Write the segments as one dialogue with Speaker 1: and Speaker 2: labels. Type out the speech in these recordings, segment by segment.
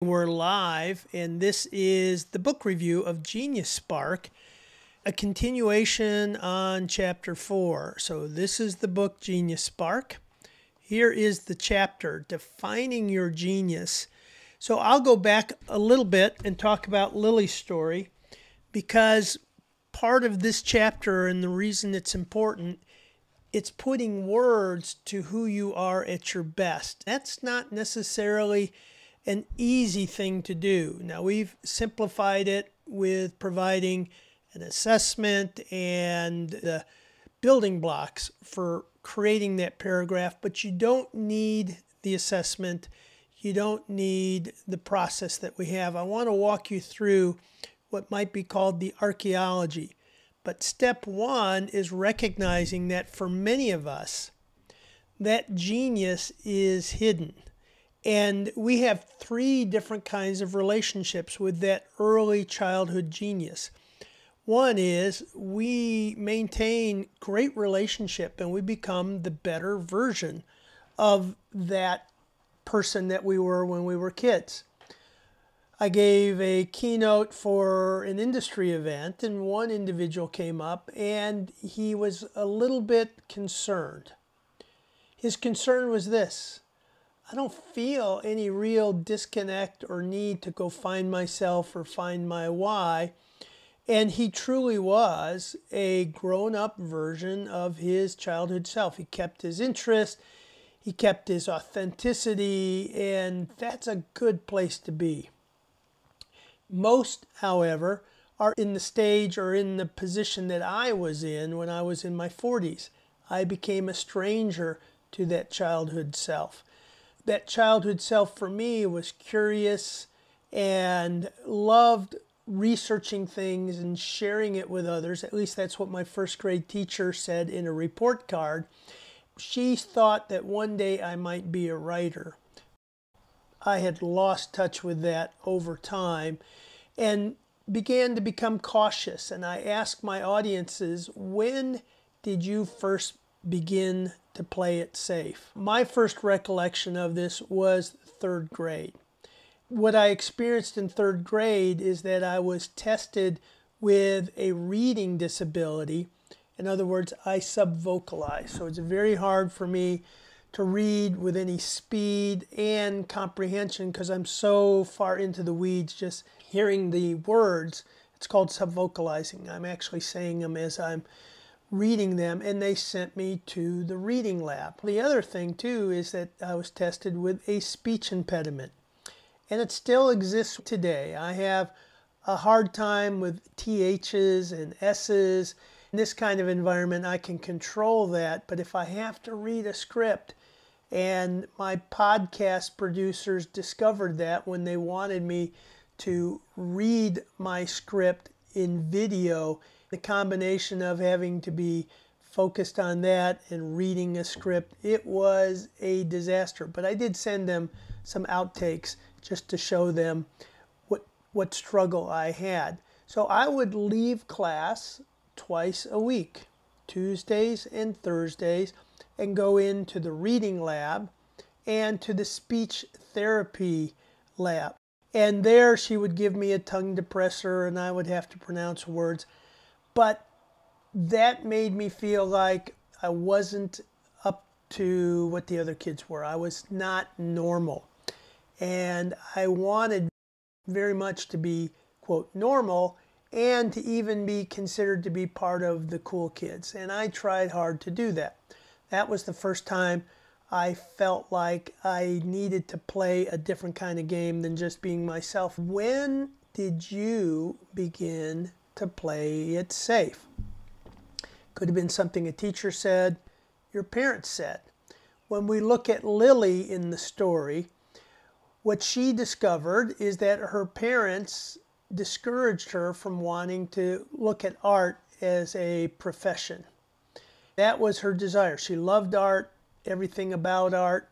Speaker 1: We're live, and this is the book review of Genius Spark, a continuation on Chapter 4. So this is the book Genius Spark. Here is the chapter, Defining Your Genius. So I'll go back a little bit and talk about Lily's story, because part of this chapter and the reason it's important, it's putting words to who you are at your best. That's not necessarily an easy thing to do. Now, we've simplified it with providing an assessment and the building blocks for creating that paragraph, but you don't need the assessment. You don't need the process that we have. I want to walk you through what might be called the archaeology. But step one is recognizing that for many of us, that genius is hidden. And we have three different kinds of relationships with that early childhood genius. One is we maintain great relationship and we become the better version of that person that we were when we were kids. I gave a keynote for an industry event, and one individual came up and he was a little bit concerned. His concern was this: I don't feel any real disconnect or need to go find myself or find my why. And he truly was a grown-up version of his childhood self. He kept his interest, he kept his authenticity, and that's a good place to be. Most, however, are in the stage or in the position that I was in when I was in my 40s. I became a stranger to that childhood self. That childhood self for me was curious and loved researching things and sharing it with others. At least that's what my first grade teacher said in a report card. She thought that one day I might be a writer. I had lost touch with that over time and began to become cautious. And I asked my audiences, when did you first begin to play it safe? My first recollection of this was third grade. What I experienced in third grade is that I was tested with a reading disability. In other words, I subvocalize. So it's very hard for me to read with any speed and comprehension because I'm so far into the weeds just hearing the words. It's called subvocalizing. I'm actually saying them as I'm reading them, and they sent me to the reading lab. The other thing too is that I was tested with a speech impediment, and it still exists today. I have a hard time with THs and S's. In this kind of environment, I can control that, but if I have to read a script, and my podcast producers discovered that when they wanted me to read my script in video, the combination of having to be focused on that and reading a script, it was a disaster. But I did send them some outtakes just to show them what struggle I had. So I would leave class twice a week, Tuesdays and Thursdays, and go into the reading lab and to the speech therapy lab. And there she would give me a tongue depressor and I would have to pronounce words. But that made me feel like I wasn't up to what the other kids were. I was not normal. And I wanted very much to be, quote, normal and to even be considered to be part of the cool kids. And I tried hard to do that. That was the first time I felt like I needed to play a different kind of game than just being myself. When did you begin to play it safe? Could have been something a teacher said, your parents said. When we look at Lily in the story, what she discovered is that her parents discouraged her from wanting to look at art as a profession. That was her desire. She loved art, everything about art.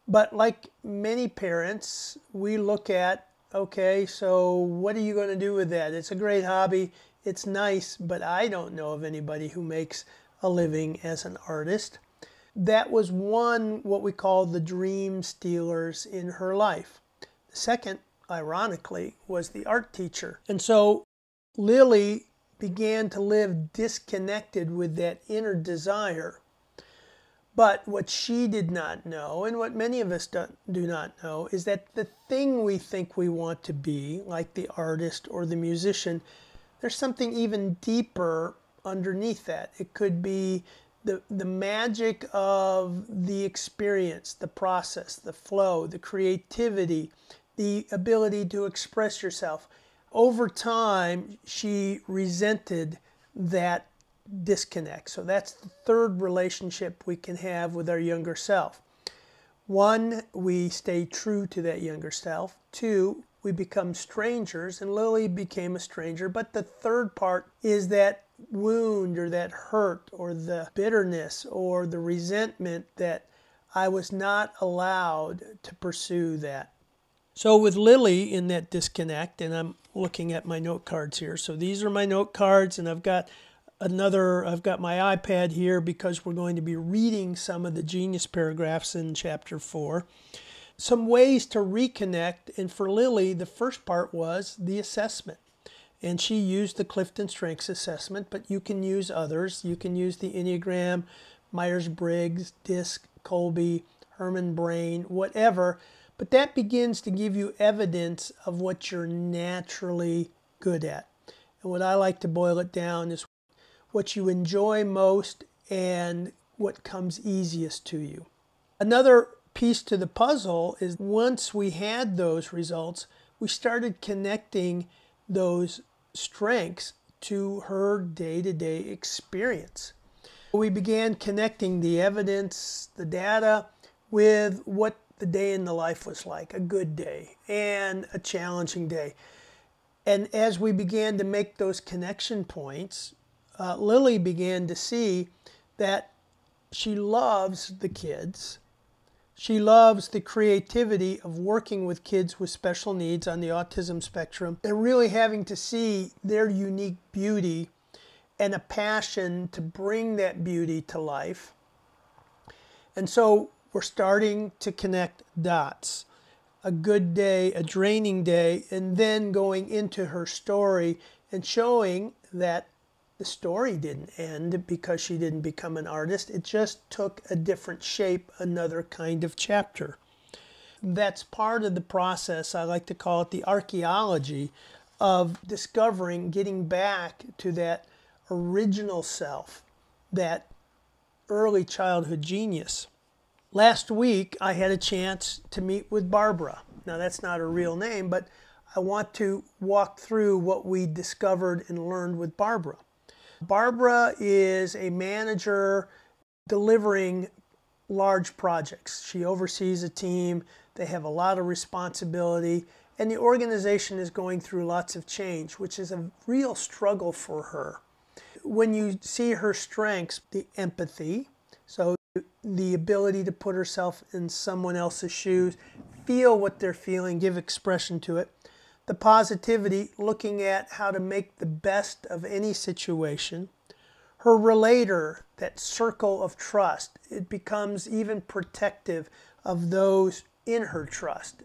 Speaker 1: But like many parents, we look at, okay, so what are you going to do with that? It's a great hobby. It's nice, but I don't know of anybody who makes a living as an artist. That was one, what we call the dream stealers in her life. The second ironically, was the art teacher. And so Lily began to live disconnected with that inner desire. But what she did not know, and what many of us do not know, is that the thing we think we want to be, like the artist or the musician, there's something even deeper underneath that. It could be the magic of the experience, the process, the flow, the creativity, the ability to express yourself. Over time, she resented that disconnect. So that's the third relationship we can have with our younger self. One, we stay true to that younger self. Two, we become strangers, and Lily became a stranger. But the third part is that wound or that hurt or the bitterness or the resentment that I was not allowed to pursue that. So with Lily in that disconnect, and I'm looking at my note cards here. So these are my note cards, and I've got my iPad here because we're going to be reading some of the genius paragraphs in chapter 4. Some ways to reconnect, and for Lily, the first part was the assessment. And she used the Clifton Strengths Assessment, but you can use others. You can use the Enneagram, Myers-Briggs, DISC, Colby, Herman Brain, whatever. But that begins to give you evidence of what you're naturally good at. And what I like to boil it down is what you enjoy most and what comes easiest to you. Another piece to the puzzle is once we had those results, we started connecting those strengths to her day-to-day experience. We began connecting the evidence, the data, with what the day in the life was like, a good day and a challenging day. And as we began to make those connection points, Lily began to see that she loves the kids. She loves the creativity of working with kids with special needs on the autism spectrum and really having to see their unique beauty and a passion to bring that beauty to life. And so we're starting to connect dots. A good day, a draining day, and then going into her story and showing that the story didn't end because she didn't become an artist. It just took a different shape, another kind of chapter. That's part of the process. I like to call it the archaeology of discovering, getting back to that original self, that early childhood genius. Last week, I had a chance to meet with Barbara. Now, that's not her real name, but I want to walk through what we discovered and learned with Barbara. Barbara is a manager delivering large projects. She oversees a team. They have a lot of responsibility, and the organization is going through lots of change, which is a real struggle for her. When you see her strengths, the empathy, so the ability to put herself in someone else's shoes, feel what they're feeling, give expression to it. The positivity, looking at how to make the best of any situation. Her relator, that circle of trust, it becomes even protective of those in her trust.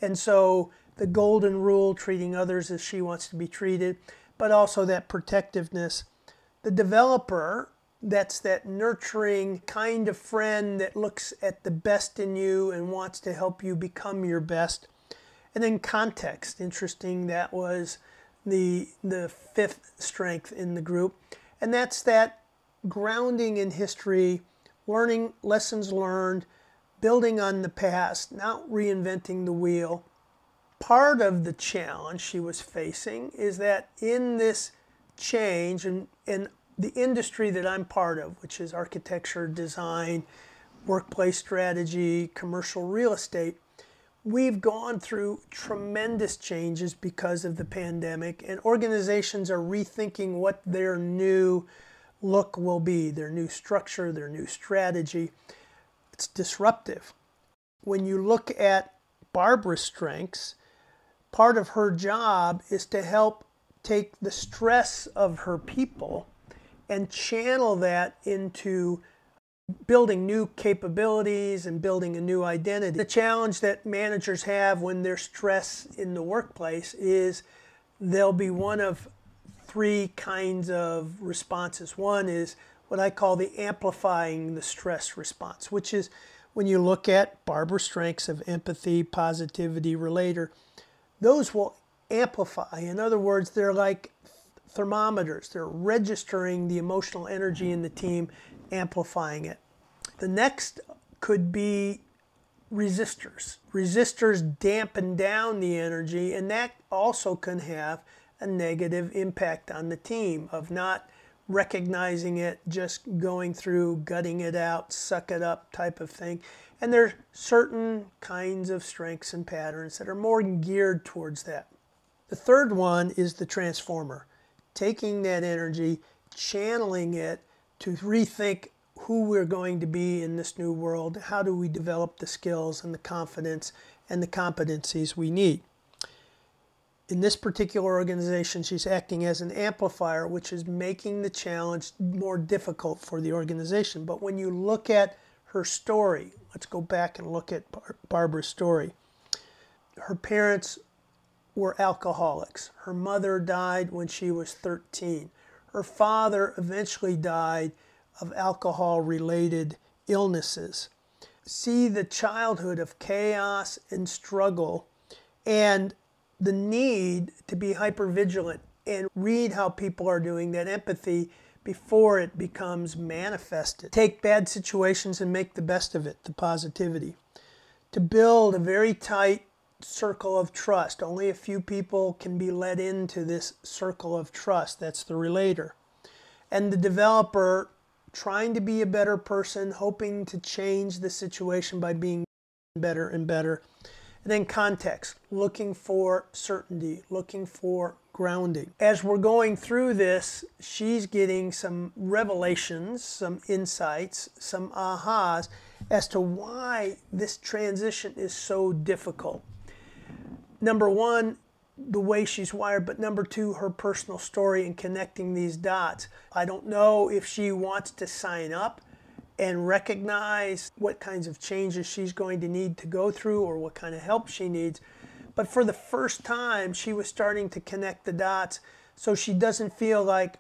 Speaker 1: And so the golden rule, treating others as she wants to be treated, but also that protectiveness. The developer, that's that nurturing kind of friend that looks at the best in you and wants to help you become your best. And then context, interesting, that was the fifth strength in the group. And that's that grounding in history, learning lessons learned, building on the past, not reinventing the wheel. Part of the challenge she was facing is that in this change, and the industry that I'm part of, which is architecture, design, workplace strategy, commercial real estate, we've gone through tremendous changes because of the pandemic, and organizations are rethinking what their new look will be, their new structure, their new strategy. It's disruptive. When you look at Barbara's strengths, part of her job is to help take the stress of her people and channel that into building new capabilities and building a new identity. The challenge that managers have when there's stress in the workplace is there'll be one of three kinds of responses. One is what I call the amplifying the stress response, which is when you look at Barbara's strengths of empathy, positivity, relator, those will amplify. In other words, they're like thermometers. They're registering the emotional energy in the team, amplifying it. The next could be resistors. Resistors dampen down the energy, and that also can have a negative impact on the team of not recognizing it, just going through, gutting it out, suck it up type of thing. And there's certain kinds of strengths and patterns that are more geared towards that. The third one is the transformer, taking that energy, channeling it to rethink who we're going to be in this new world. How do we develop the skills and the confidence and the competencies we need? In this particular organization, she's acting as an amplifier, which is making the challenge more difficult for the organization. But when you look at her story, let's go back and look at Barbara's story. Her parents were alcoholics. Her mother died when she was 13. Her father eventually died of alcohol-related illnesses. See the childhood of chaos and struggle and the need to be hypervigilant and read how people are doing, that empathy, before it becomes manifested. Take bad situations and make the best of it, the positivity. To build a very tight circle of trust. Only a few people can be let into this circle of trust. That's the relator. And the developer trying to be a better person, hoping to change the situation by being better and better. And then context, looking for certainty, looking for grounding. As we're going through this, she's getting some revelations, some insights, some ahas as to why this transition is so difficult. Number one, the way she's wired, but number two, her personal story and connecting these dots. I don't know if she wants to sign up and recognize what kinds of changes she's going to need to go through or what kind of help she needs. But for the first time, she was starting to connect the dots so she doesn't feel like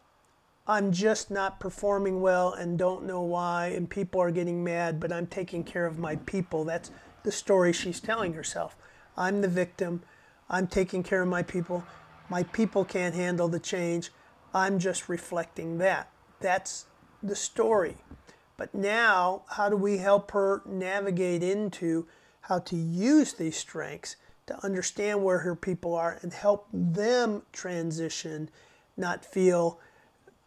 Speaker 1: I'm just not performing well and don't know why, and people are getting mad, but I'm taking care of my people. That's the story she's telling herself. I'm the victim. I'm taking care of my people. My people can't handle the change. I'm just reflecting that. That's the story. But now, how do we help her navigate into how to use these strengths to understand where her people are and help them transition, not feel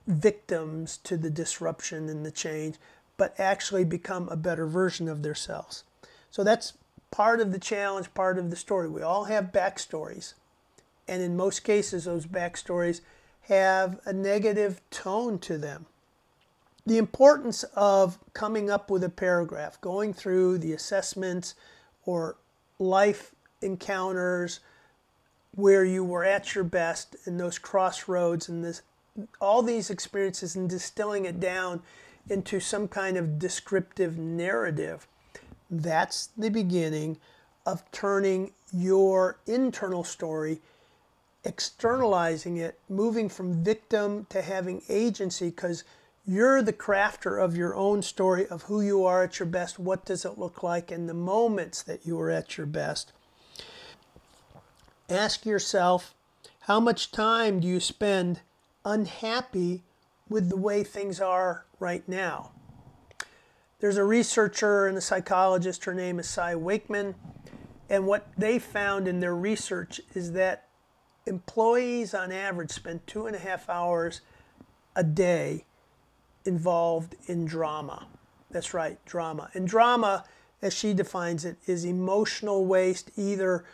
Speaker 1: victims to the disruption and the change, but actually become a better version of themselves. So that's part of the challenge, part of the story. We all have backstories. And in most cases, those backstories have a negative tone to them. The importance of coming up with a paragraph, going through the assessments or life encounters where you were at your best in those crossroads and this, all these experiences, and distilling it down into some kind of descriptive narrative. That's the beginning of turning your internal story, externalizing it, moving from victim to having agency, because you're the crafter of your own story of who you are at your best, what does it look like in the moments that you are at your best. Ask yourself, how much time do you spend unhappy with the way things are right now? There's a researcher and a psychologist, her name is Cy Wakeman, and what they found in their research is that employees on average spend 2.5 hours a day involved in drama. That's right, drama. And drama, as she defines it, is emotional waste, either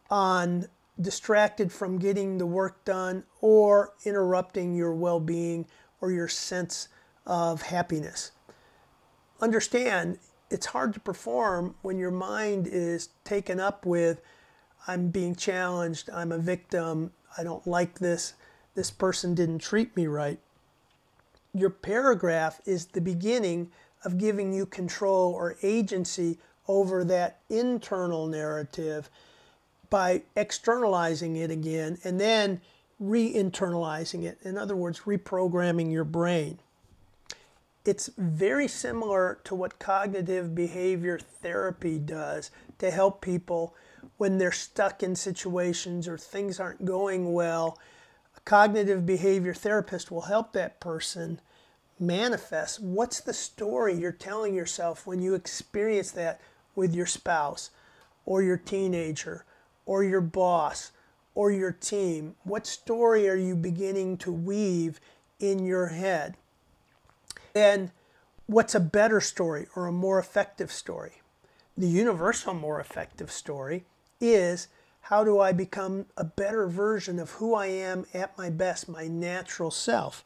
Speaker 1: on distracted from getting the work done or interrupting your well-being or your sense of happiness. Understand, it's hard to perform when your mind is taken up with, I'm being challenged, I'm a victim, I don't like this person didn't treat me right. Your paragraph is the beginning of giving you control or agency over that internal narrative by externalizing it again and then re-internalizing it. In other words, reprogramming your brain. It's very similar to what cognitive behavior therapy does to help people when they're stuck in situations or things aren't going well. A cognitive behavior therapist will help that person manifest what's the story you're telling yourself when you experience that with your spouse or your teenager or your boss or your team. What story are you beginning to weave in your head? And what's a better story or a more effective story? The universal more effective story is, how do I become a better version of who I am at my best, my natural self?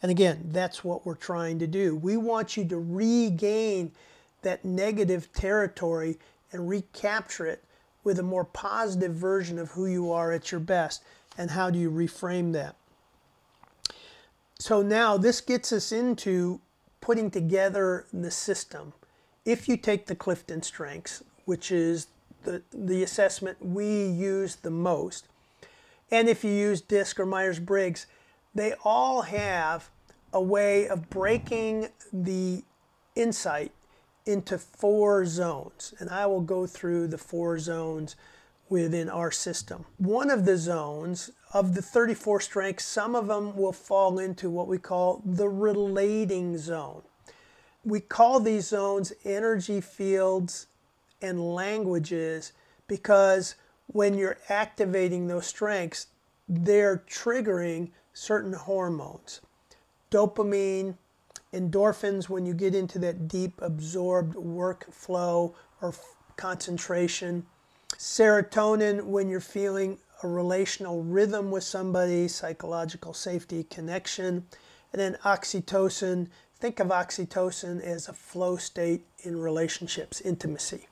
Speaker 1: And again, that's what we're trying to do. We want you to regain that negative territory and recapture it with a more positive version of who you are at your best. And how do you reframe that? So now this gets us into putting together the system. If you take the Clifton Strengths, which is the assessment we use the most, and if you use DISC or Myers-Briggs, they all have a way of breaking the insight into 4 zones. And I will go through the 4 zones within our system. One of the zones of the 34 strengths, some of them will fall into what we call the relating zone. We call these zones energy fields and languages because when you're activating those strengths, they're triggering certain hormones. Dopamine, endorphins when you get into that deep absorbed workflow or concentration. Serotonin when you're feeling a relational rhythm with somebody, psychological safety, connection. And then oxytocin, think of oxytocin as a flow state in relationships, intimacy.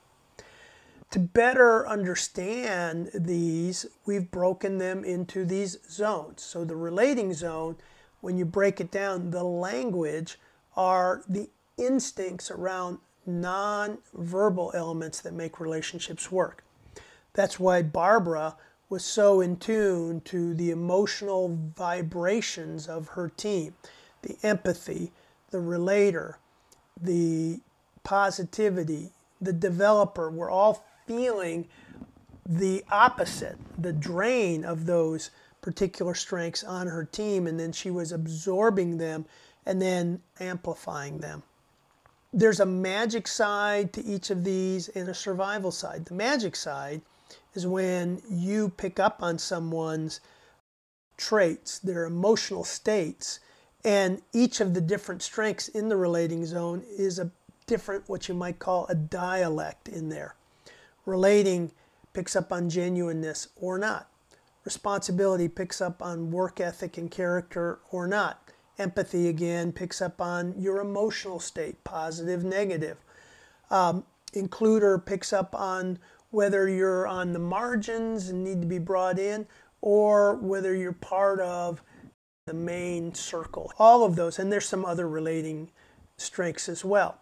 Speaker 1: To better understand these, we've broken them into these zones. So the relating zone, when you break it down, the language are the instincts around non-verbal elements that make relationships work. That's why Barbara was so in tune to the emotional vibrations of her team, the empathy, the relator, the positivity, the developer. We're all feeling the opposite, the drain of those particular strengths on her team, and then she was absorbing them and then amplifying them. There's a magic side to each of these and a survival side. The magic side is when you pick up on someone's traits, their emotional states, and each of the different strengths in the relating zone is a different, what you might call a dialect in there. Relating picks up on genuineness or not. Responsibility picks up on work ethic and character or not. Empathy, again, picks up on your emotional state, positive, negative. Includer picks up on whether you're on the margins and need to be brought in, or whether you're part of the main circle. All of those, and there's some other relating strengths as well.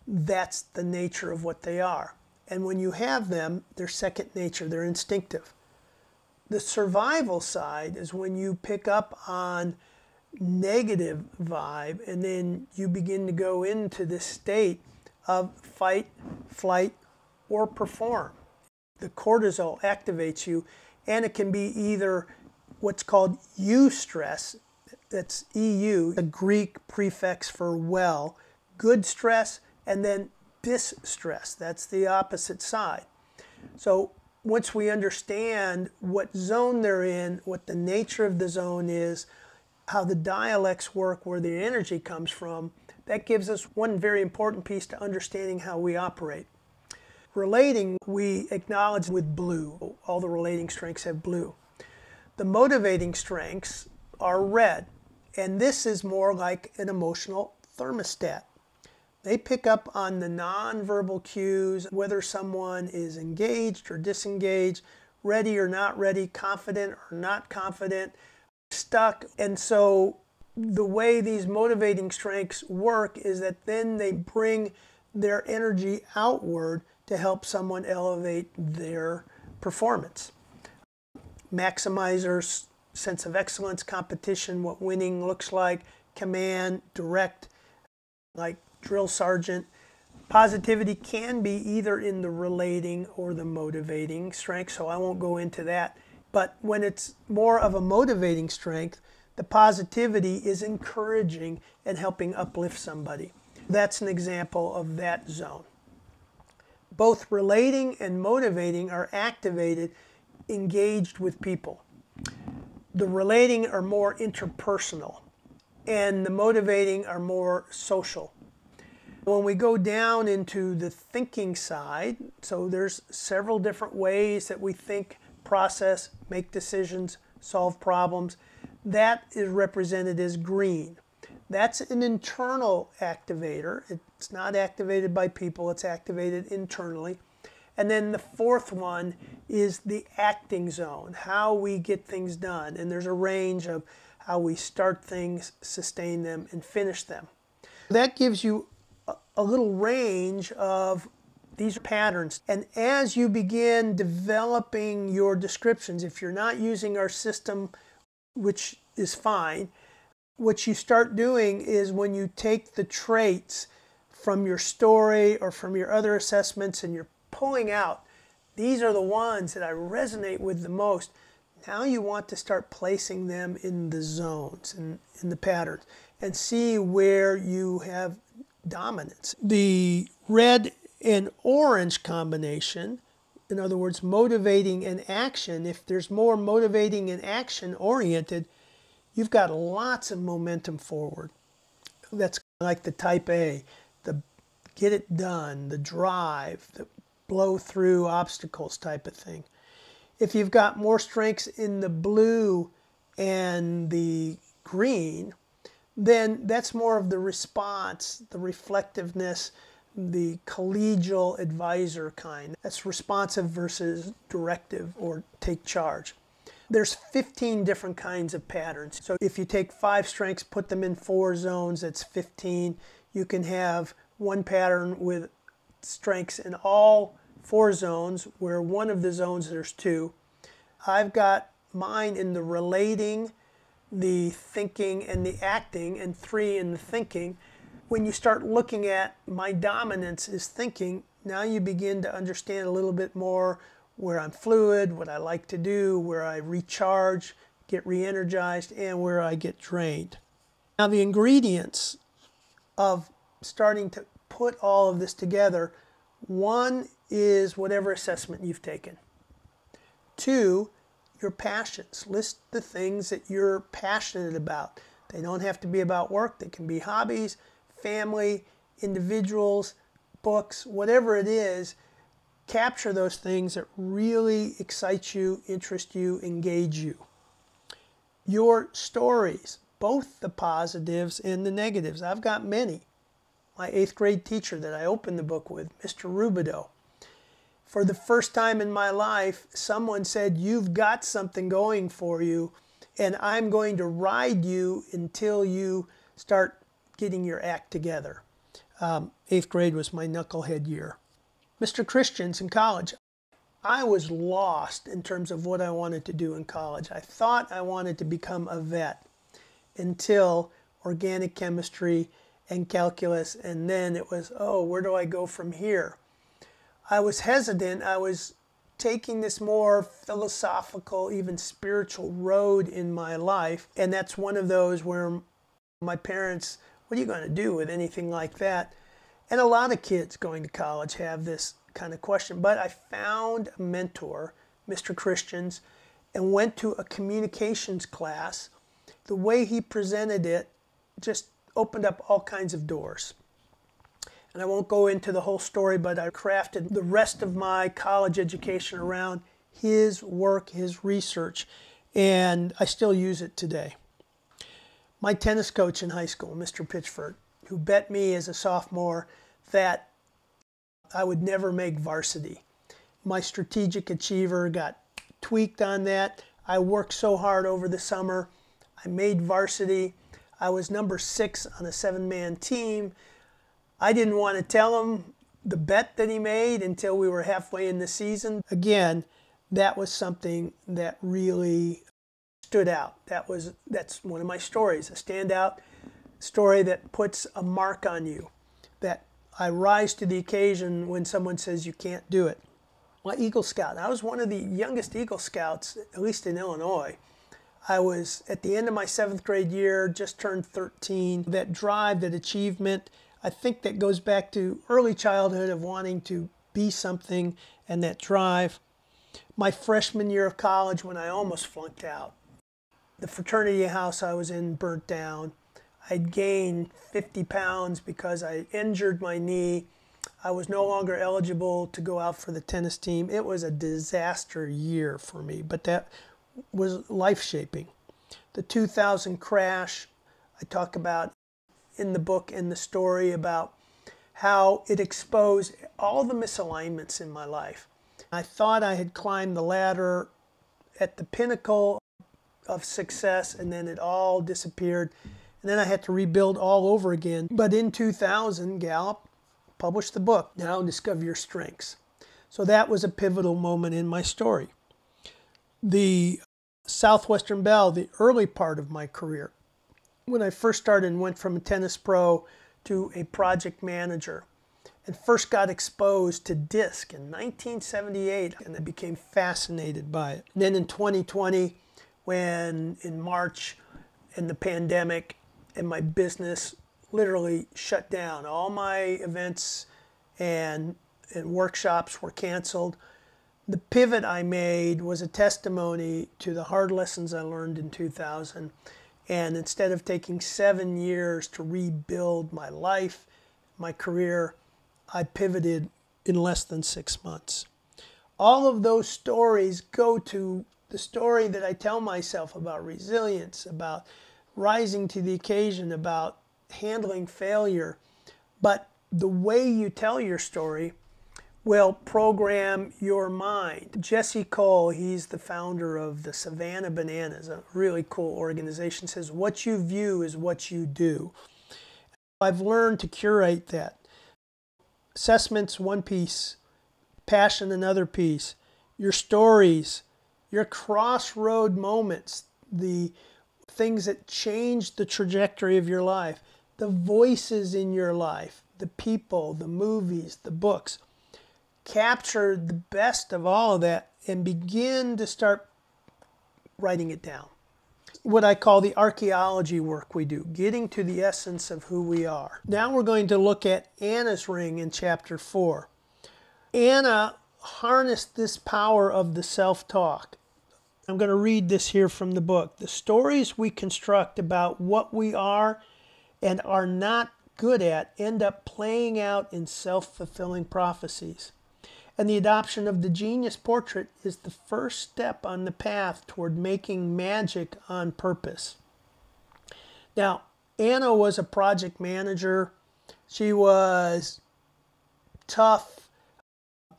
Speaker 1: That's the nature of what they are. And when you have them, they're second nature, they're instinctive. The survival side is when you pick up on negative vibe and then you begin to go into this state of fight, flight, or perform. The cortisol activates you, and it can be either what's called eustress, that's EU, the Greek prefix for well, good stress, and then distress, that's the opposite side. So once we understand what zone they're in, what the nature of the zone is, how the dialects work, where the energy comes from, that gives us one very important piece to understanding how we operate. Relating, we acknowledge with blue. All the relating strengths have blue. The motivating strengths are red, and this is more like an emotional thermostat. They pick up on the nonverbal cues, whether someone is engaged or disengaged, ready or not ready, confident or not confident, stuck. And so the way these motivating strengths work is that then they bring their energy outward to help someone elevate their performance. Maximizers, sense of excellence, competition, what winning looks like, command, direct, like drill sergeant. Positivity can be either in the relating or the motivating strength, so I won't go into that. But when it's more of a motivating strength, the positivity is encouraging and helping uplift somebody. That's an example of that zone. Both relating and motivating are activated, engaged with people. The relating are more interpersonal, and the motivating are more social. When we go down into the thinking side, so there's several different ways that we think, process, make decisions, solve problems. That is represented as green. That's an internal activator. It's not activated by people, it's activated internally. And then the fourth one is the acting zone, how we get things done. And there's a range of how we start things, sustain them, and finish them. That gives you a little range of these patterns. And as you begin developing your descriptions, if you're not using our system, which is fine, what you start doing is when you take the traits from your story or from your other assessments and you're pulling out, these are the ones that I resonate with the most. Now you want to start placing them in the zones and in the patterns and see where you have dominance. The red and orange combination, in other words, motivating and action, if there's more motivating and action oriented, you've got lots of momentum forward. That's like the type A, the get it done, the drive, the blow through obstacles type of thing. If you've got more strengths in the blue and the green, then that's more of the response, the reflectiveness, the collegial advisor kind. That's responsive versus directive or take charge. There's 15 different kinds of patterns. So if you take 5 strengths, put them in 4 zones, that's 15. You can have one pattern with strengths in all 4 zones, where one of the zones there's 2. I've got mine in the relating, the thinking, and the acting, and 3 in the thinking. When you start looking at my dominance is thinking, now you begin to understand a little bit more where I'm fluid, what I like to do, where I recharge, get re-energized, and where I get drained. Now the ingredients of starting to put all of this together, 1 is whatever assessment you've taken. 2, your passions. List the things that you're passionate about. They don't have to be about work. They can be hobbies, family, individuals, books, whatever it is. Capture those things that really excite you, interest you, engage you. Your stories, both the positives and the negatives. I've got many. My 8th grade teacher that I opened the book with, Mr. Rubidoux. For the first time in my life, someone said, "You've got something going for you, and I'm going to ride you until you start getting your act together." 8th grade was my knucklehead year. Mr. Christians in college. I was lost in terms of what I wanted to do in college. I thought I wanted to become a vet until organic chemistry and calculus, and then it was, oh, where do I go from here? I was hesitant. I was taking this more philosophical, even spiritual road in my life, and that's one of those where my parents, what are you going to do with anything like that? And a lot of kids going to college have this kind of question. But I found a mentor, Mr. Christians, and went to a communications class. The way he presented it just opened up all kinds of doors. And I won't go into the whole story, but I crafted the rest of my college education around his work, his research, and I still use it today. My tennis coach in high school, Mr. Pitchford, who bet me as a sophomore that I would never make varsity. My strategic achiever got tweaked on that. I worked so hard over the summer. I made varsity. I was number 6 on a 7-man team. I didn't want to tell him the bet that he made until we were halfway in the season. Again, that was something that really stood out. That's one of my stories, a standout story that puts a mark on you, that I rise to the occasion when someone says you can't do it. My Eagle Scout, I was one of the youngest Eagle Scouts, at least in Illinois. I was at the end of my 7th grade year, just turned 13. That drive, that achievement, I think that goes back to early childhood of wanting to be something, and that drive. My freshman year of college when I almost flunked out. The fraternity house I was in burnt down. I'd gained 50 pounds because I injured my knee. I was no longer eligible to go out for the tennis team. It was a disaster year for me, but that was life-shaping. The 2000 crash, I talk about in the book and the story about how it exposed all the misalignments in my life. I thought I had climbed the ladder at the pinnacle of success, and then it all disappeared. And then I had to rebuild all over again. But in 2000, Gallup published the book, Now Discover Your Strengths. So that was a pivotal moment in my story. The Southwestern Bell, the early part of my career, when I first started and went from a tennis pro to a project manager, and first got exposed to disc in 1978, and I became fascinated by it. And then in 2020, when in March, in the pandemic, and my business literally shut down. All my events and workshops were canceled. The pivot I made was a testimony to the hard lessons I learned in 2000. And instead of taking 7 years to rebuild my life, my career, I pivoted in less than 6 months. All of those stories go to the story that I tell myself about resilience, about rising to the occasion, about handling failure. But the way you tell your story will program your mind. Jesse Cole, he's the founder of the Savannah Bananas, a really cool organization, says what you view is what you do. I've learned to curate that. Assessment's one piece, passion another piece, your stories, your crossroad moments, the things that change the trajectory of your life, the voices in your life, the people, the movies, the books. Capture the best of all of that and begin to start writing it down. What I call the archaeology work we do, getting to the essence of who we are. Now we're going to look at Anna's ring in chapter 4. Anna harnessed this power of the self-talk. I'm going to read this here from the book. The stories we construct about what we are and are not good at end up playing out in self-fulfilling prophecies. And the adoption of the genius portrait is the first step on the path toward making magic on purpose. Now, Anna was a project manager. She was tough.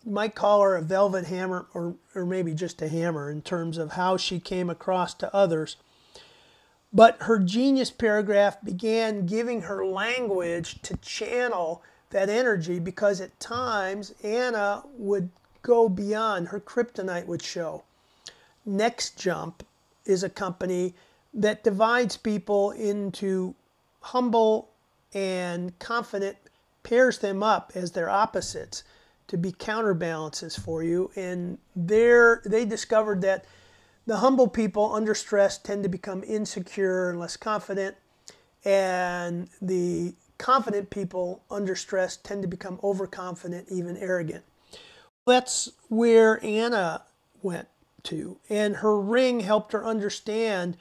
Speaker 1: You might call her a velvet hammer, or maybe just a hammer in terms of how she came across to others. But her genius paragraph began giving her language to channel that energy, because at times Anna would go beyond. Her kryptonite would show. Next Jump is a company that divides people into humble and confident, pairs them up as their opposites to be counterbalances for you. And they discovered that the humble people under stress tend to become insecure and less confident, and the confident people under stress tend to become overconfident, even arrogant. That's where Anna went to, and her ring helped her understand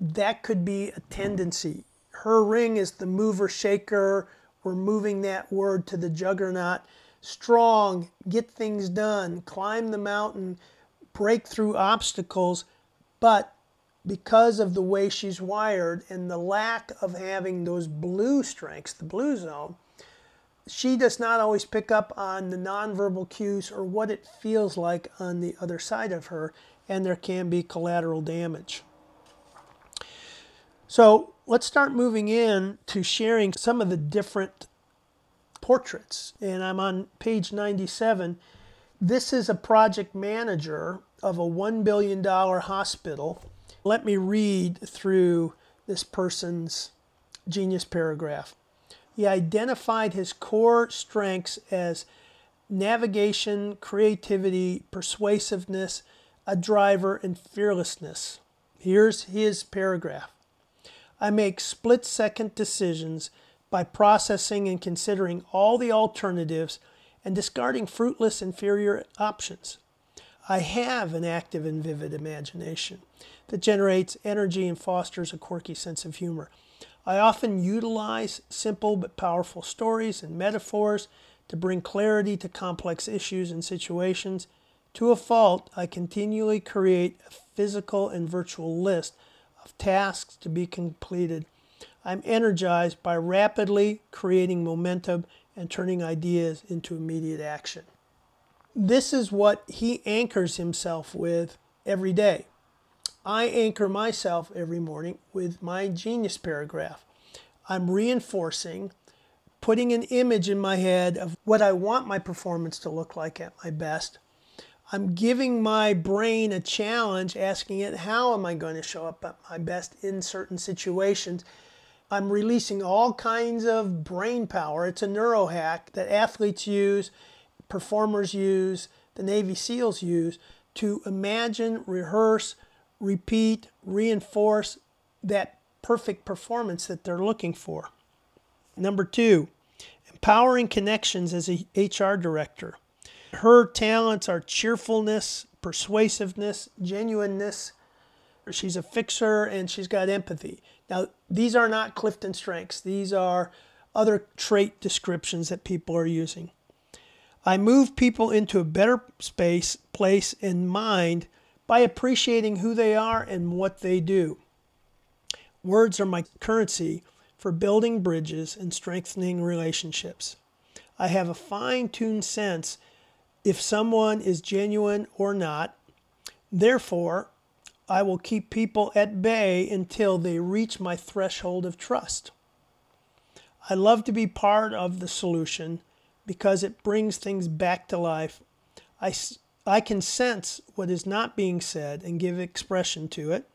Speaker 1: that could be a tendency. Her ring is the mover shaker. We're moving that word to the juggernaut. Strong, get things done, climb the mountain, break through obstacles. But because of the way she's wired and the lack of having those blue strengths, the blue zone, she does not always pick up on the nonverbal cues or what it feels like on the other side of her, and there can be collateral damage. So let's start moving in to sharing some of the different portraits. And I'm on page 97. This is a project manager of a $1 billion hospital. Let me read through this person's genius paragraph. He identified his core strengths as navigation, creativity, persuasiveness, a driver, and fearlessness. Here's his paragraph. I make split-second decisions by processing and considering all the alternatives and discarding fruitless, inferior options. I have an active and vivid imagination that generates energy and fosters a quirky sense of humor. I often utilize simple but powerful stories and metaphors to bring clarity to complex issues and situations. To a fault, I continually create a physical and virtual list of tasks to be completed. I'm energized by rapidly creating momentum and turning ideas into immediate action. This is what he anchors himself with every day. I anchor myself every morning with my genius paragraph. I'm reinforcing, putting an image in my head of what I want my performance to look like at my best. I'm giving my brain a challenge, asking it, how am I going to show up at my best in certain situations? I'm releasing all kinds of brain power. It's a neurohack that athletes use, performers use, the Navy SEALs use to imagine, rehearse, repeat, reinforce that perfect performance that they're looking for. Number 2, empowering connections as a HR director. Her talents are cheerfulness, persuasiveness, genuineness. She's a fixer and she's got empathy. Now, these are not Clifton strengths. These are other trait descriptions that people are using. I move people into a better space, place, and mind by appreciating who they are and what they do. Words are my currency for building bridges and strengthening relationships. I have a fine-tuned sense if someone is genuine or not. Therefore, I will keep people at bay until they reach my threshold of trust. I love to be part of the solution because it brings things back to life. I can sense what is not being said and give expression to it,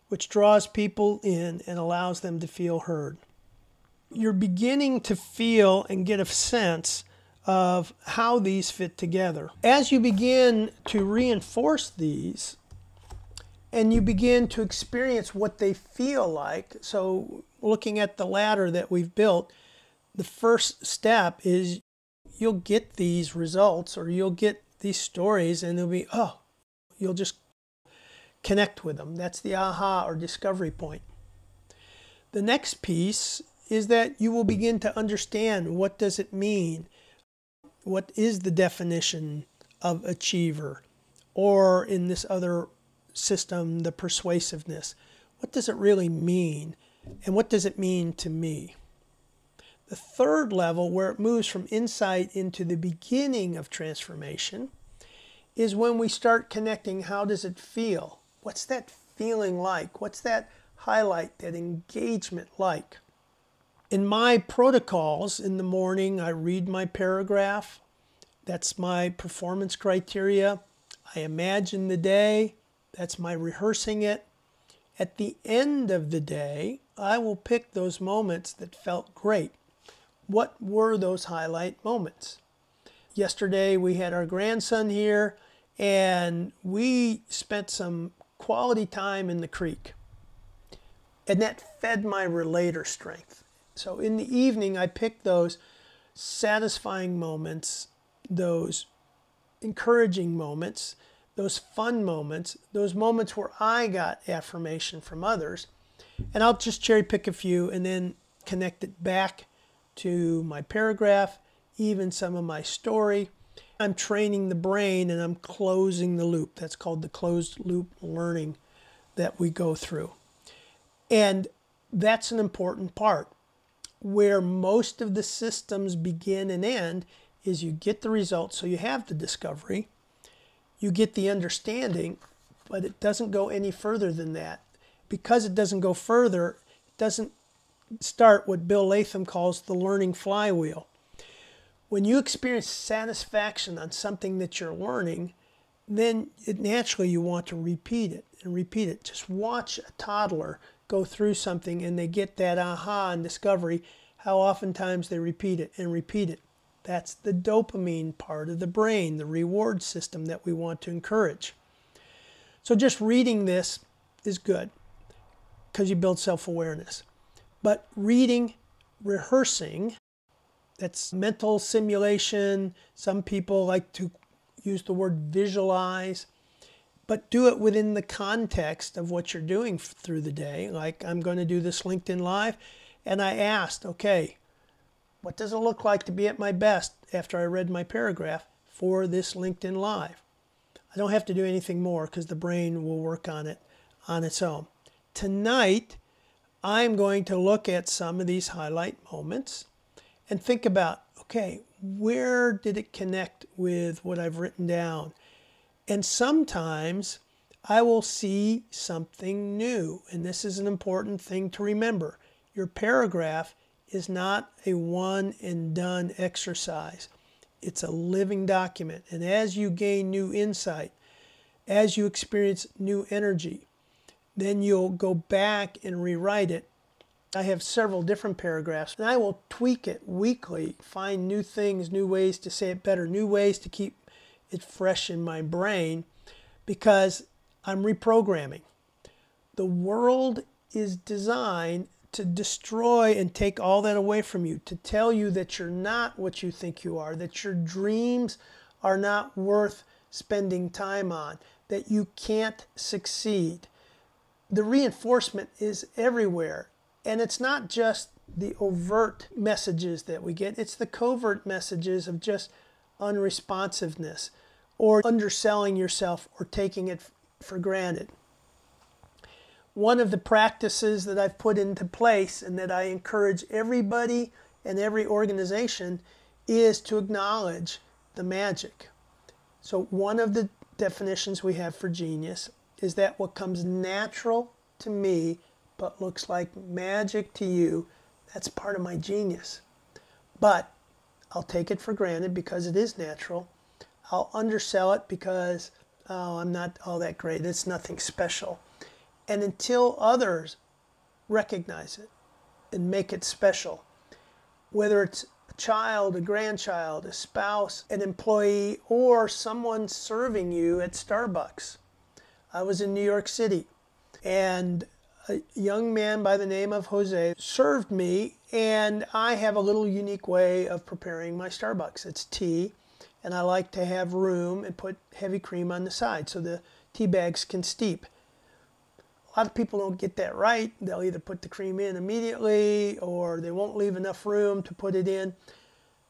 Speaker 1: which draws people in and allows them to feel heard. You're beginning to feel and get a sense of how these fit together. As you begin to reinforce these, and you begin to experience what they feel like, so looking at the ladder that we've built, the first step is you'll get these results or you'll get these stories and it'll be, you'll just connect with them. That's the aha or discovery point. The next piece is that you will begin to understand, what does it mean? What is the definition of achiever? Or in this other system, the persuasiveness. What does it really mean? And what does it mean to me? The third level, where it moves from insight into the beginning of transformation, is when we start connecting, how does it feel? What's that feeling like? What's that highlight, that engagement like? In my protocols in the morning, I read my paragraph. That's my performance criteria. I imagine the day. That's my rehearsing it. At the end of the day, I will pick those moments that felt great. What were those highlight moments? Yesterday, we had our grandson here, and we spent some quality time in the creek. And that fed my relator strength. So in the evening, I picked those satisfying moments, those encouraging moments, those fun moments, those moments where I got affirmation from others. And I'll just cherry pick a few and then connect it back to my paragraph, even some of my story. I'm training the brain and I'm closing the loop. That's called the closed loop learning that we go through. And that's an important part. Where most of the systems begin and end is you get the results, so you have the discovery, you get the understanding, but it doesn't go any further than that. Because it doesn't go further, it doesn't start what Bill Latham calls the learning flywheel. When you experience satisfaction on something that you're learning, then naturally you want to repeat it and repeat it. Just watch a toddler go through something and they get that aha and discovery, how oftentimes they repeat it and repeat it. That's the dopamine part of the brain, the reward system that we want to encourage. So just reading this is good because you build self-awareness. But reading, rehearsing, that's mental simulation. Some people like to use the word visualize, but do it within the context of what you're doing through the day. Like I'm going to do this LinkedIn Live, and I asked, okay, what does it look like to be at my best after I read my paragraph for this LinkedIn Live? I don't have to do anything more because the brain will work on it on its own. Tonight, I'm going to look at some of these highlight moments and think about, okay, where did it connect with what I've written down? And sometimes I will see something new. And this is an important thing to remember. Your paragraph is not a one and done exercise. It's a living document. And as you gain new insight, as you experience new energy, then you'll go back and rewrite it. I have several different paragraphs, and I will tweak it weekly, find new things, new ways to say it better, new ways to keep it fresh in my brain, because I'm reprogramming. The world is designed to destroy and take all that away from you, to tell you that you're not what you think you are, that your dreams are not worth spending time on, that you can't succeed. The reinforcement is everywhere. And it's not just the overt messages that we get, it's the covert messages of just unresponsiveness or underselling yourself or taking it for granted. One of the practices that I've put into place and that I encourage everybody and every organization is to acknowledge the magic. So one of the definitions we have for genius is that what comes natural to me but looks like magic to you, that's part of my genius. But I'll take it for granted because it is natural. I'll undersell it because, oh, I'm not all that great. It's nothing special. And until others recognize it and make it special, whether it's a child, a grandchild, a spouse, an employee, or someone serving you at Starbucks. I was in New York City, and a young man by the name of Jose served me, and I have a little unique way of preparing my Starbucks. It's tea, and I like to have room and put heavy cream on the side so the tea bags can steep. A lot of people don't get that right. They'll either put the cream in immediately or they won't leave enough room to put it in.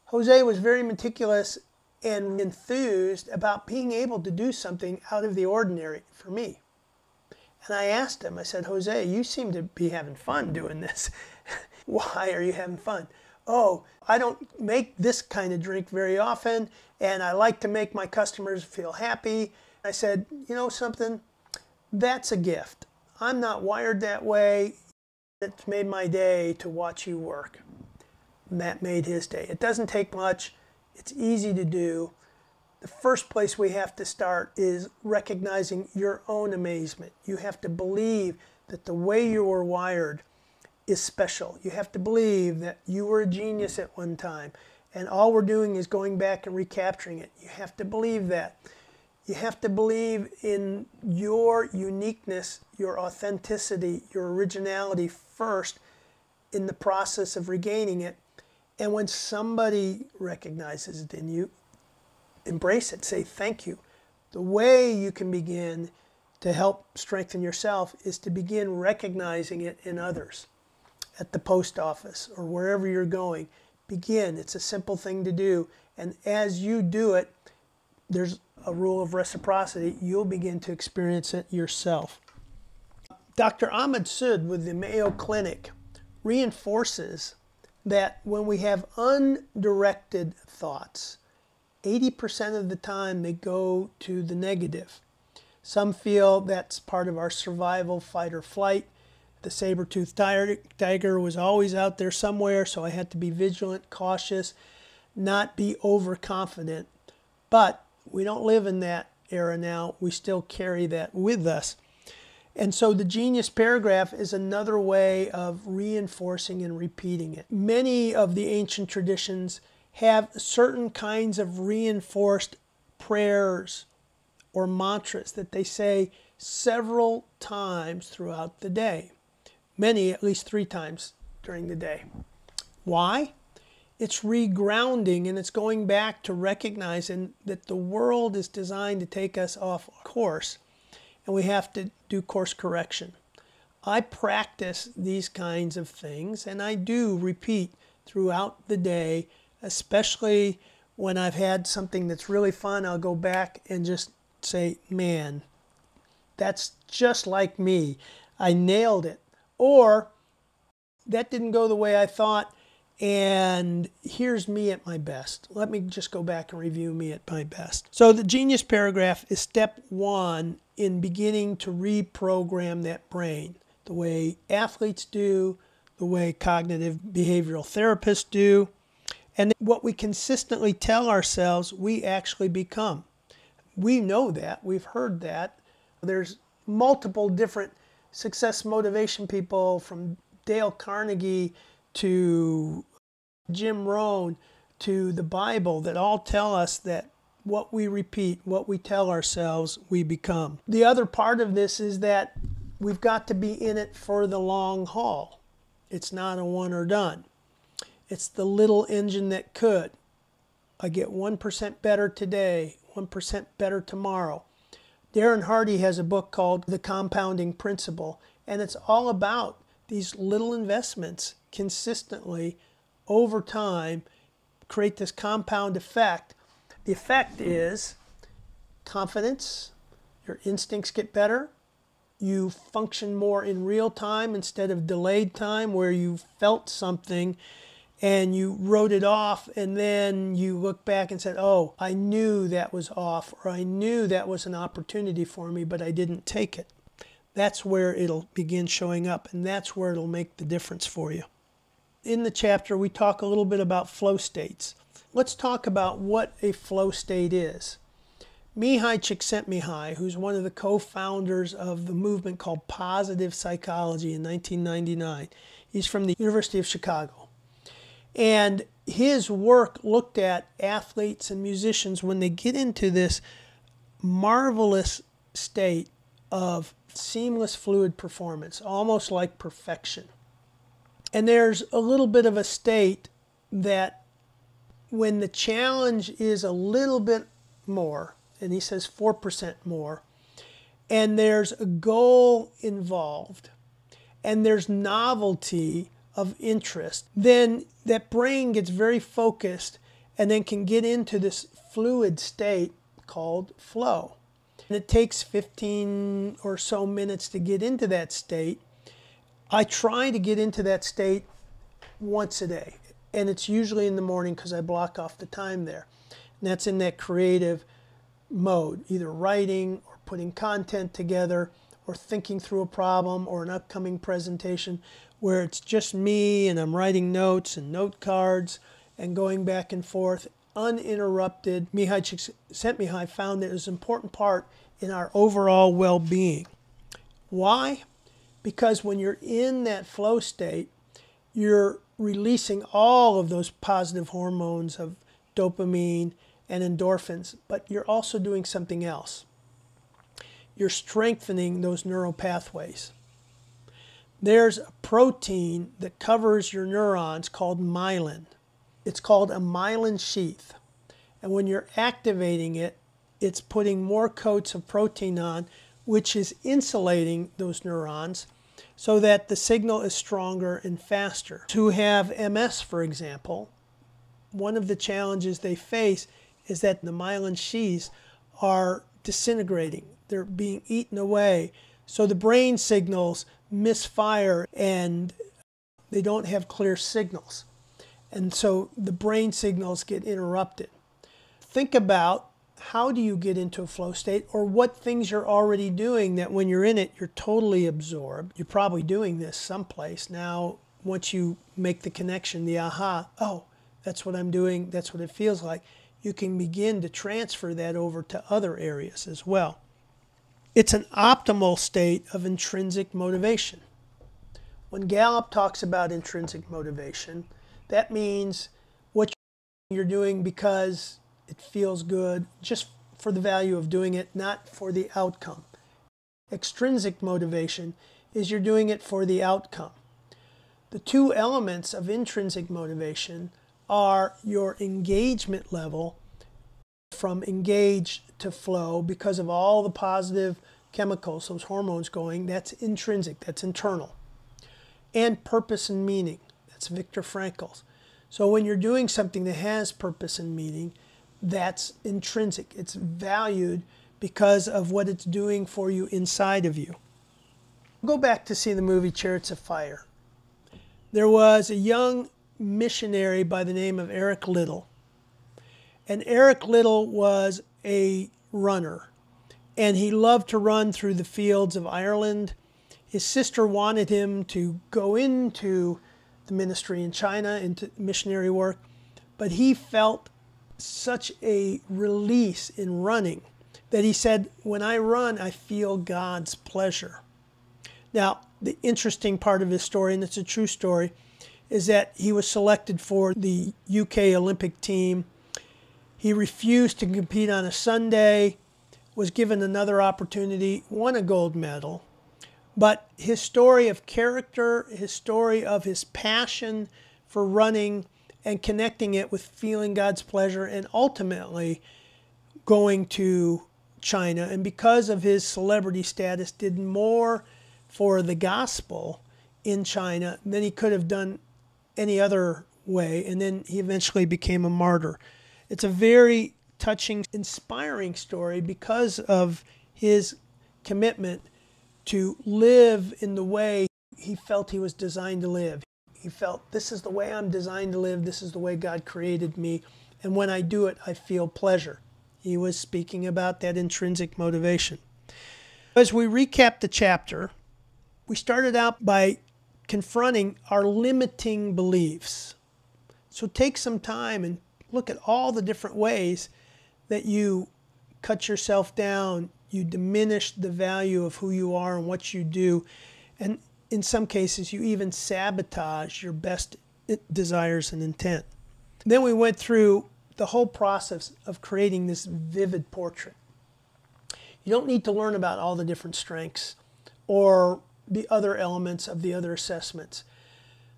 Speaker 1: Jose was very meticulous and enthused about being able to do something out of the ordinary for me. And I asked him, I said, Jose, you seem to be having fun doing this. Why are you having fun? Oh, I don't make this kind of drink very often, and I like to make my customers feel happy. I said, you know something? That's a gift. I'm not wired that way. It's made my day to watch you work. And that made his day. It doesn't take much. It's easy to do. The first place we have to start is recognizing your own amazement. You have to believe that the way you were wired is special. You have to believe that you were a genius at one time, and all we're doing is going back and recapturing it. You have to believe that. You have to believe in your uniqueness, your authenticity, your originality first in the process of regaining it. And when somebody recognizes it in you, embrace it. Say thank you. The way you can begin to help strengthen yourself is to begin recognizing it in others. At the post office or wherever you're going, begin. It's a simple thing to do. And as you do it, there's a rule of reciprocity. You'll begin to experience it yourself. Dr. Ahmed Sood with the Mayo Clinic reinforces that when we have undirected thoughts, 80% of the time they go to the negative. Some feel that's part of our survival, fight or flight The saber-toothed tiger was always out there somewhere, so I had to be vigilant, cautious, not be overconfident. But we don't live in that era now. We still carry that with us. And so the genius paragraph is another way of reinforcing and repeating it. Many of the ancient traditions have certain kinds of reinforced prayers or mantras that they say several times throughout the day. Many, at least 3 times during the day. Why? It's regrounding, and it's going back to recognizing that the world is designed to take us off course, and we have to do course correction. I practice these kinds of things, and I do repeat throughout the day, especially when I've had something that's really fun. I'll go back and just say, man, that's just like me. I nailed it. Or that didn't go the way I thought, and here's me at my best. Let me just go back and review me at my best. So the genius paragraph is step 1 in beginning to reprogram that brain, the way athletes do, the way cognitive behavioral therapists do, and what we consistently tell ourselves we actually become. We know that. We've heard that. There's multiple different success motivation people, from Dale Carnegie to Jim Rohn to the Bible, that all tell us that what we repeat, what we tell ourselves, we become. The other part of this is that we've got to be in it for the long haul. It's not a one or done. It's the little engine that could. I get 1% better today, 1% better tomorrow. Darren Hardy has a book called The Compounding Principle, and it's all about these little investments consistently over time create this compound effect. The effect is confidence, your instincts get better, you function more in real time instead of delayed time where you felt something and you wrote it off, and then you look back and said, oh, I knew that was off, or I knew that was an opportunity for me, but I didn't take it. That's where it'll begin showing up, and that's where it'll make the difference for you. In the chapter, we talk a little bit about flow states. Let's talk about what a flow state is. Mihai Csikszentmihalyi, who's one of the co-founders of the movement called positive psychology in 1999, he's from the University of Chicago. And his work looked at athletes and musicians when they get into this marvelous state of seamless, fluid performance, almost like perfection. And there's a little bit of a state that when the challenge is a little bit more, and he says 4% more, and there's a goal involved, and there's novelty of interest, then that brain gets very focused and then can get into this fluid state called flow. And it takes 15 or so minutes to get into that state. I try to get into that state once a day, and it's usually in the morning because I block off the time there. And that's in that creative mode, either writing or putting content together or thinking through a problem or an upcoming presentation where it's just me and I'm writing notes and note cards and going back and forth uninterrupted. Mihai Csikszentmihalyi found that it was an important part in our overall well-being. Why? Because when you're in that flow state, you're releasing all of those positive hormones of dopamine and endorphins, but you're also doing something else. You're strengthening those neural pathways. There's a protein that covers your neurons called myelin. It's called a myelin sheath. And when you're activating it, it's putting more coats of protein on, which is insulating those neurons so that the signal is stronger and faster. To have MS, for example, one of the challenges they face is that the myelin sheaths are disintegrating. They're being eaten away. So the brain signals misfire and they don't have clear signals. And so the brain signals get interrupted. Think about how do you get into a flow state, or what things you're already doing that when you're in it, you're totally absorbed. You're probably doing this someplace. Now, once you make the connection, the aha, oh, that's what I'm doing, that's what it feels like, you can begin to transfer that over to other areas as well. It's an optimal state of intrinsic motivation. When Gallup talks about intrinsic motivation, that means what you're doing because it feels good, just for the value of doing it, not for the outcome. Extrinsic motivation is you're doing it for the outcome. The two elements of intrinsic motivation are your engagement level, from engage to flow, because of all the positive chemicals, those hormones going, that's intrinsic, that's internal. And purpose and meaning, that's Viktor Frankl's. So when you're doing something that has purpose and meaning, that's intrinsic. It's valued because of what it's doing for you inside of you. Go back to see the movie Chariots of Fire. There was a young missionary by the name of Eric Liddell. And Eric Liddell was a runner. And he loved to run through the fields of Ireland. His sister wanted him to go into the ministry in China, into missionary work. But he felt such a release in running that he said, when I run, I feel God's pleasure. Now, the interesting part of his story, and it's a true story, is that he was selected for the UK Olympic team. He refused to compete on a Sunday, was given another opportunity, won a gold medal. But his story of character, his story of his passion for running and connecting it with feeling God's pleasure, and ultimately going to China, and because of his celebrity status, did more for the gospel in China than he could have done any other way, and then he eventually became a martyr. It's a very touching, inspiring story because of his commitment to live in the way he felt he was designed to live. He felt, this is the way I'm designed to live, this is the way God created me, and when I do it, I feel pleasure. He was speaking about that intrinsic motivation. As we recap the chapter, we started out by confronting our limiting beliefs. So take some time and look at all the different ways that you cut yourself down, you diminish the value of who you are and what you do, and in some cases you even sabotage your best desires and intent. Then we went through the whole process of creating this vivid portrait. You don't need to learn about all the different strengths or the other elements of the other assessments.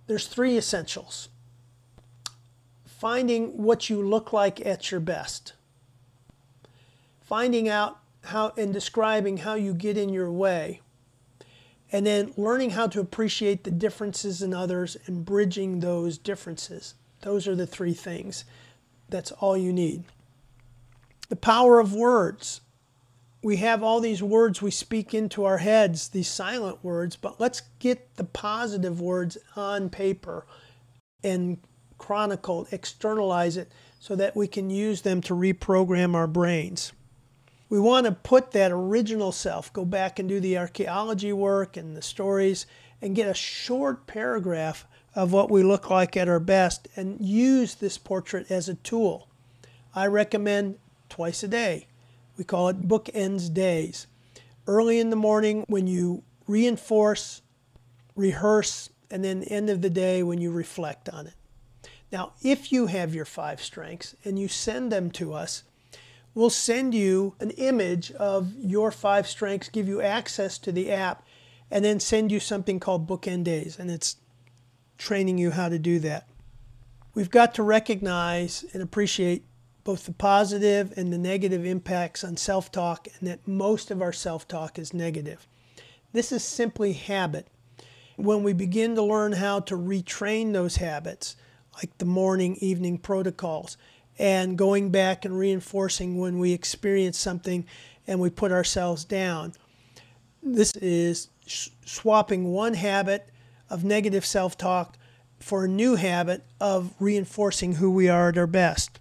Speaker 1: There's three essentials. Finding what you look like at your best. Finding out how and describing how you get in your way. And then learning how to appreciate the differences in others and bridging those differences. Those are the three things. That's all you need. The power of words. We have all these words we speak into our heads, these silent words, but let's get the positive words on paper and chronicle, externalize it so that we can use them to reprogram our brains. We want to put that original self, go back and do the archaeology work and the stories, and get a short paragraph of what we look like at our best and use this portrait as a tool. I recommend twice a day. We call it bookends days. Early in the morning when you reinforce, rehearse, and then the end of the day when you reflect on it. Now, if you have your 5 strengths and you send them to us, we'll send you an image of your 5 strengths, give you access to the app, and then send you something called Bookend Days, and it's training you how to do that. We've got to recognize and appreciate both the positive and the negative impacts on self-talk, and that most of our self-talk is negative. This is simply habit. When we begin to learn how to retrain those habits, like the morning, evening protocols, and going back and reinforcing when we experience something and we put ourselves down. This is swapping one habit of negative self-talk for a new habit of reinforcing who we are at our best.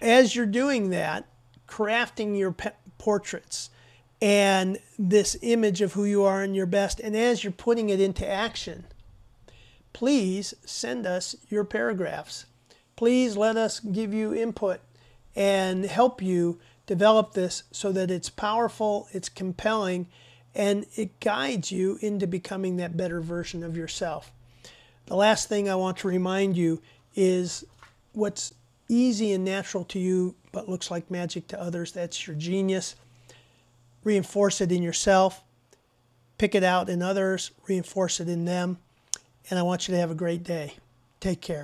Speaker 1: As you're doing that, crafting your portraits and this image of who you are in your best, and as you're putting it into action, please send us your paragraphs. Please let us give you input and help you develop this so that it's powerful, it's compelling, and it guides you into becoming that better version of yourself. The last thing I want to remind you is what's easy and natural to you but looks like magic to others. That's your genius. Reinforce it in yourself. Pick it out in others. Reinforce it in them. And I want you to have a great day. Take care.